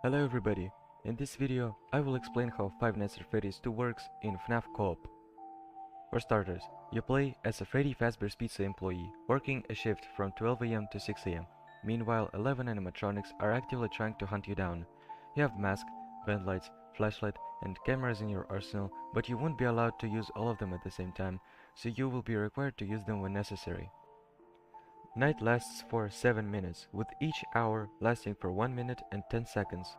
Hello everybody, in this video I will explain how Five Nights at Freddy's 2 works in FNAF co-op. For starters, you play as a Freddy Fazbear's Pizza employee, working a shift from 12 AM to 6 AM. Meanwhile, 11 animatronics are actively trying to hunt you down. You have mask, vent lights, flashlight, and cameras in your arsenal, but you won't be allowed to use all of them at the same time, so you will be required to use them when necessary. Night lasts for 7 minutes, with each hour lasting for 1 minute and 10 seconds.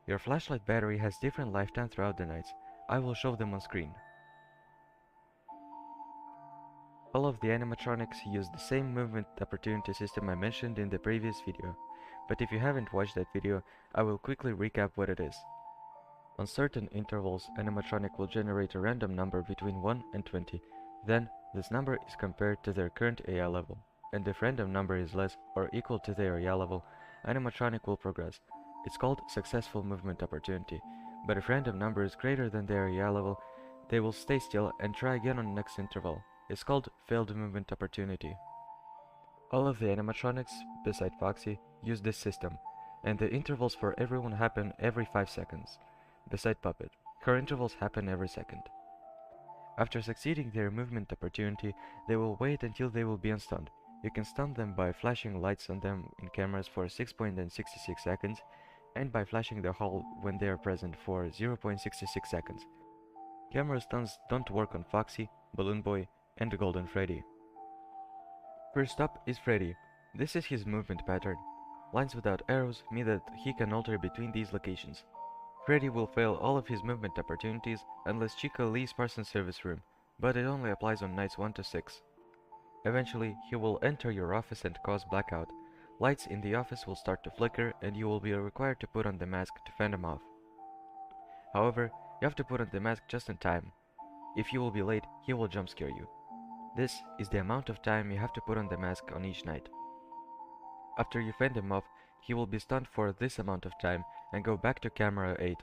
Your flashlight battery has different lifetime throughout the nights. I will show them on screen. All of the animatronics use the same movement opportunity system I mentioned in the previous video, but if you haven't watched that video, I will quickly recap what it is. On certain intervals, animatronic will generate a random number between 1 and 20. Then, this number is compared to their current AI level, and if random number is less or equal to their AI level, animatronic will progress. It's called successful movement opportunity, but if random number is greater than their AI level, they will stay still and try again on the next interval. It's called failed movement opportunity. All of the animatronics, beside Foxy, use this system, and the intervals for everyone happen every 5 seconds. Beside Puppet, her intervals happen every second. After succeeding their movement opportunity, they will wait until they will be unstunned. You can stun them by flashing lights on them in cameras for 6.66 seconds, and by flashing the hall when they are present for 0.66 seconds. Camera stuns don't work on Foxy, Balloon Boy, and Golden Freddy. First up is Freddy. This is his movement pattern. Lines without arrows mean that he can alter between these locations. Freddy will fail all of his movement opportunities unless Chica leaves Parsons' service room, but it only applies on nights 1 to 6. Eventually, he will enter your office and cause blackout. Lights in the office will start to flicker and you will be required to put on the mask to fend him off. However, you have to put on the mask just in time. If you will be late, he will jump scare you. This is the amount of time you have to put on the mask on each night. After you fend him off, he will be stunned for this amount of time and go back to camera 8.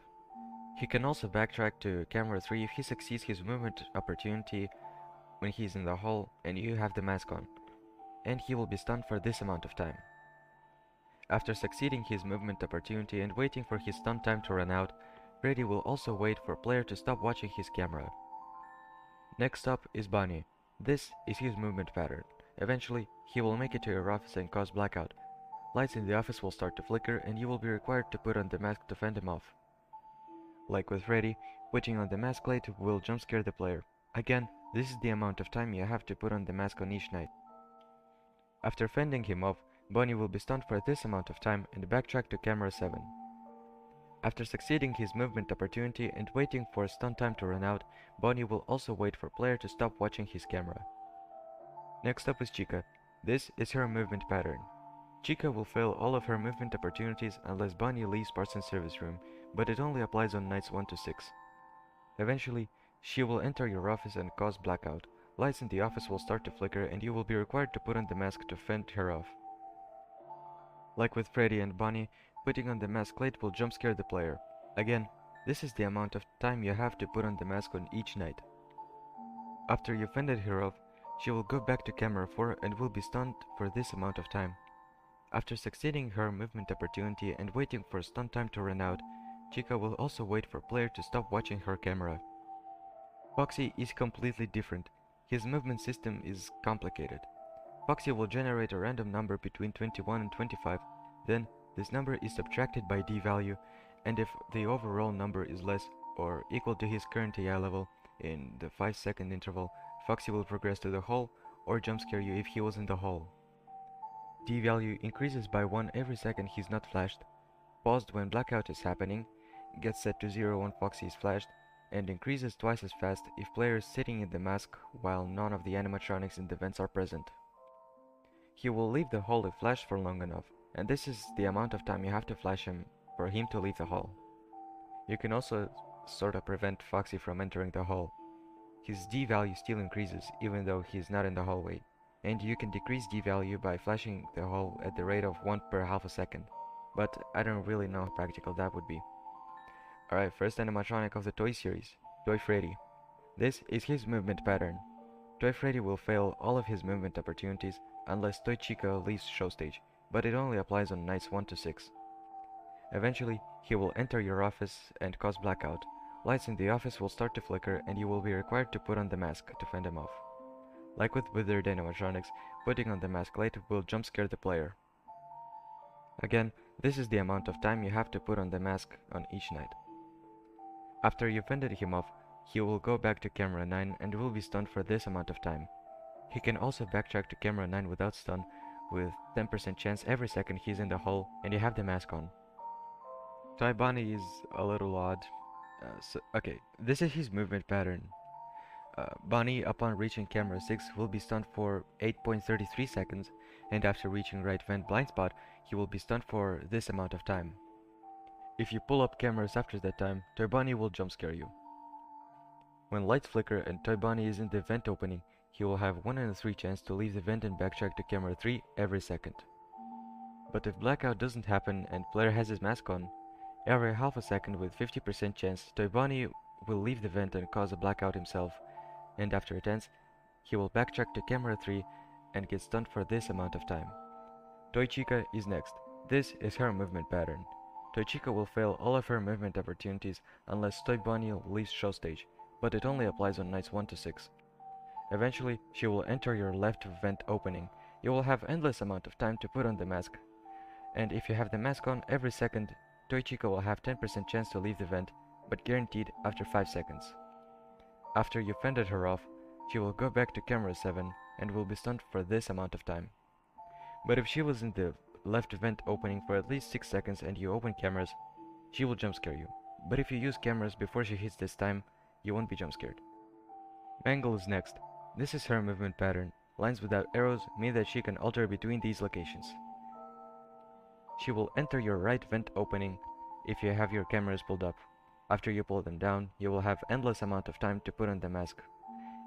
He can also backtrack to camera 3 if he succeeds his movement opportunity when he is in the hall and you have the mask on, and he will be stunned for this amount of time. After succeeding his movement opportunity and waiting for his stun time to run out, Freddy will also wait for player to stop watching his camera. Next up is Bonnie. This is his movement pattern. Eventually, he will make it to your office and cause blackout. Lights in the office will start to flicker and you will be required to put on the mask to fend him off. Like with Freddy, putting on the mask late will jump scare the player. Again, this is the amount of time you have to put on the mask on each night. After fending him off, Bonnie will be stunned for this amount of time and backtrack to camera 7. After succeeding his movement opportunity and waiting for stun time to run out, Bonnie will also wait for player to stop watching his camera. Next up is Chica. This is her movement pattern. Chica will fail all of her movement opportunities unless Bonnie leaves Parsons' service room, but it only applies on nights 1 to 6. Eventually, she will enter your office and cause blackout. Lights in the office will start to flicker and you will be required to put on the mask to fend her off. Like with Freddy and Bonnie, putting on the mask late will jump scare the player. Again, this is the amount of time you have to put on the mask on each night. After you fended her off, she will go back to camera 4 and will be stunned for this amount of time. After succeeding her movement opportunity and waiting for stun time to run out, Chica will also wait for player to stop watching her camera. Foxy is completely different. His movement system is complicated. Foxy will generate a random number between 21 and 25, then this number is subtracted by D value, and if the overall number is less or equal to his current AI level in the 5-second interval, Foxy will progress to the hall or jump scare you if he was in the hall. D value increases by 1 every second he's not flashed, paused when blackout is happening, gets set to 0 when Foxy is flashed, and increases twice as fast if player is sitting in the mask while none of the animatronics in the vents are present. He will leave the hall if flashed for long enough, and this is the amount of time you have to flash him for him to leave the hall. You can also sorta prevent Foxy from entering the hall. His D value still increases even though he is not in the hallway, and you can decrease D value by flashing the hall at the rate of 1 per half a second, but I don't really know how practical that would be. Alright, first animatronic of the Toy series, Toy Freddy. This is his movement pattern. Toy Freddy will fail all of his movement opportunities unless Toy Chica leaves show stage, but it only applies on nights 1 to 6. Eventually, He will enter your office and cause blackout. Lights in the office will start to flicker and you will be required to put on the mask to fend him off. Like with Withered Animatronics, putting on the mask late will jump scare the player. Again, this is the amount of time you have to put on the mask on each night. After you fended him off, he will go back to camera 9 and will be stunned for this amount of time. He can also backtrack to camera 9 without stun, with 10% chance every second he's in the hall and you have the mask on. Toy Bonnie is a little odd. Okay, this is his movement pattern. Bonnie, upon reaching camera 6, will be stunned for 8.33 seconds, and after reaching right vent blind spot, he will be stunned for this amount of time. If you pull up cameras after that time, Toy Bonnie will jump scare you. When lights flicker and Toy Bonnie is in the vent opening, he will have 1 in 3 chance to leave the vent and backtrack to camera 3 every second. But if blackout doesn't happen and player has his mask on, every half a second with 50% chance, Toy Bonnie will leave the vent and cause a blackout himself, and after it ends, he will backtrack to camera 3 and get stunned for this amount of time. Toy Chica is next. This is her movement pattern. Toy Chica will fail all of her movement opportunities unless Toy Bonnie leaves show stage, but it only applies on nights 1 to 6. Eventually, she will enter your left vent opening. You will have endless amount of time to put on the mask, and if you have the mask on every second, Toy Chica will have 10% chance to leave the vent, but guaranteed after 5 seconds. After you fended her off, she will go back to camera 7 and will be stunned for this amount of time. But if she was in the left vent opening for at least 6 seconds and you open cameras, she will jump scare you. But if you use cameras before she hits this time, you won't be jump scared. Mangle is next. This is her movement pattern. Lines without arrows mean that she can alter between these locations. She will enter your right vent opening if you have your cameras pulled up. After you pull them down, you will have endless amount of time to put on the mask.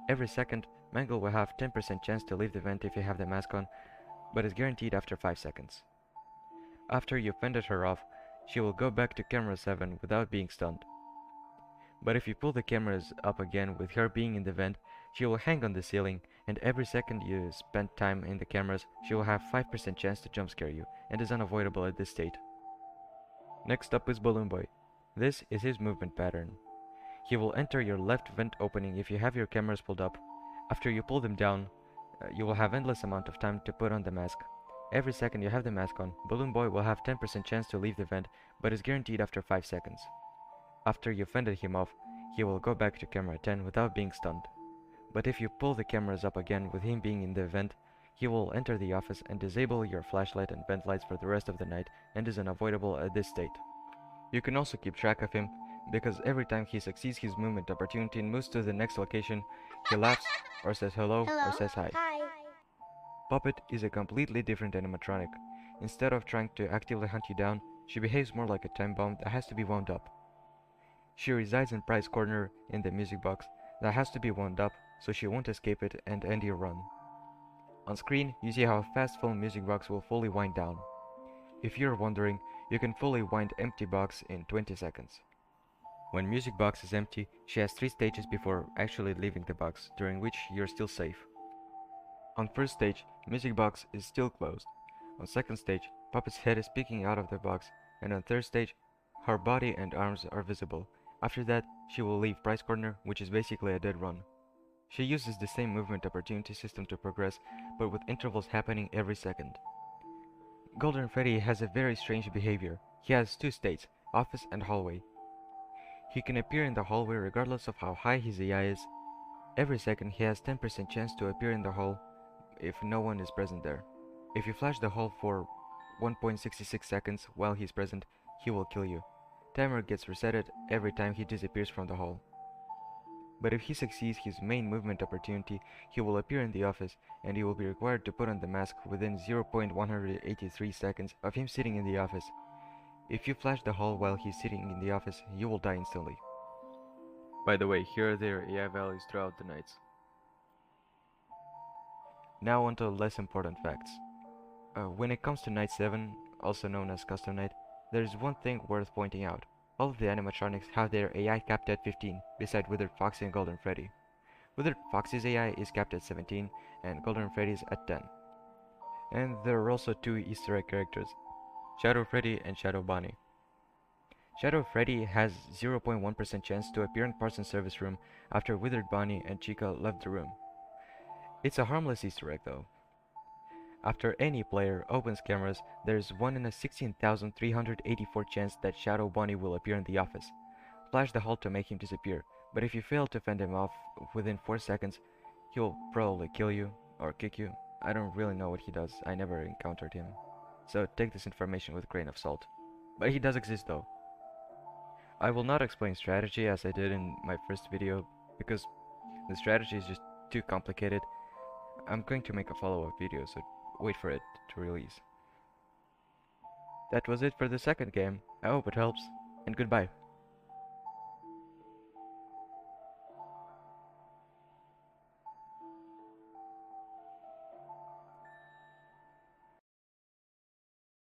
Every second, Mangle will have 10% chance to leave the vent if you have the mask on, but is guaranteed after 5 seconds. After you fended her off, she will go back to camera 7 without being stunned. But if you pull the cameras up again with her being in the vent, she will hang on the ceiling, and every second you spend time in the cameras, she will have 5% chance to jump scare you, and is unavoidable at this state. Next up is Balloon Boy. This is his movement pattern. He will enter your left vent opening if you have your cameras pulled up. After you pull them down, you will have endless amount of time to put on the mask. Every second you have the mask on, Balloon Boy will have 10% chance to leave the vent, but is guaranteed after 5 seconds. After you fended him off, he will go back to camera 10 without being stunned. But if you pull the cameras up again with him being in the vent, he will enter the office and disable your flashlight and vent lights for the rest of the night and is unavoidable at this state. You can also keep track of him, because every time he succeeds his movement opportunity and moves to the next location, he laughs, or says hello, or says hi. Puppet is a completely different animatronic. Instead of trying to actively hunt you down, she behaves more like a time bomb that has to be wound up. She resides in Prize Corner in the music box that has to be wound up so she won't escape it and end your run. On screen, you see how fast full music box will fully wind down. If you're wondering, you can fully wind empty box in 20 seconds. When music box is empty, she has 3 stages before actually leaving the box, during which you're still safe. On first stage, music box is still closed. On second stage, Puppet's head is peeking out of the box, and on third stage, her body and arms are visible. After that, she will leave Prize Corner, which is basically a dead run. She uses the same movement opportunity system to progress, but with intervals happening every second. Golden Freddy has a very strange behavior. He has 2 states, office and hallway. He can appear in the hallway regardless of how high his AI is. Every second he has 10% chance to appear in the hall if no one is present there. If you flash the hall for 1.66 seconds while he's present, he will kill you. Timer gets resetted every time he disappears from the hall. But if he succeeds his main movement opportunity, he will appear in the office, and he will be required to put on the mask within 0.183 seconds of him sitting in the office. If you flash the hall while he's sitting in the office, you will die instantly. By the way, here are their AI values throughout the nights. Now on to less important facts. When it comes to Night 7, also known as Custom Night, there is one thing worth pointing out. All of the animatronics have their AI capped at 15, beside Withered Foxy and Golden Freddy. Withered Foxy's AI is capped at 17, and Golden Freddy's at 10. And there are also 2 Easter egg characters, Shadow Freddy and Shadow Bonnie. Shadow Freddy has 0.1% chance to appear in parts and service room after Withered Bonnie and Chica left the room. It's a harmless Easter egg though. After any player opens cameras, there's 1 in a 16,384 chance that Shadow Bonnie will appear in the office. Flash the halt to make him disappear, but if you fail to fend him off within 4 seconds, he'll probably kill you or kick you. I don't really know what he does, I never encountered him. So take this information with a grain of salt. But he does exist though. I will not explain strategy as I did in my first video, because the strategy is just too complicated. I'm going to make a follow-up video, so wait for it to release. That was it for the second game. I hope it helps, and goodbye.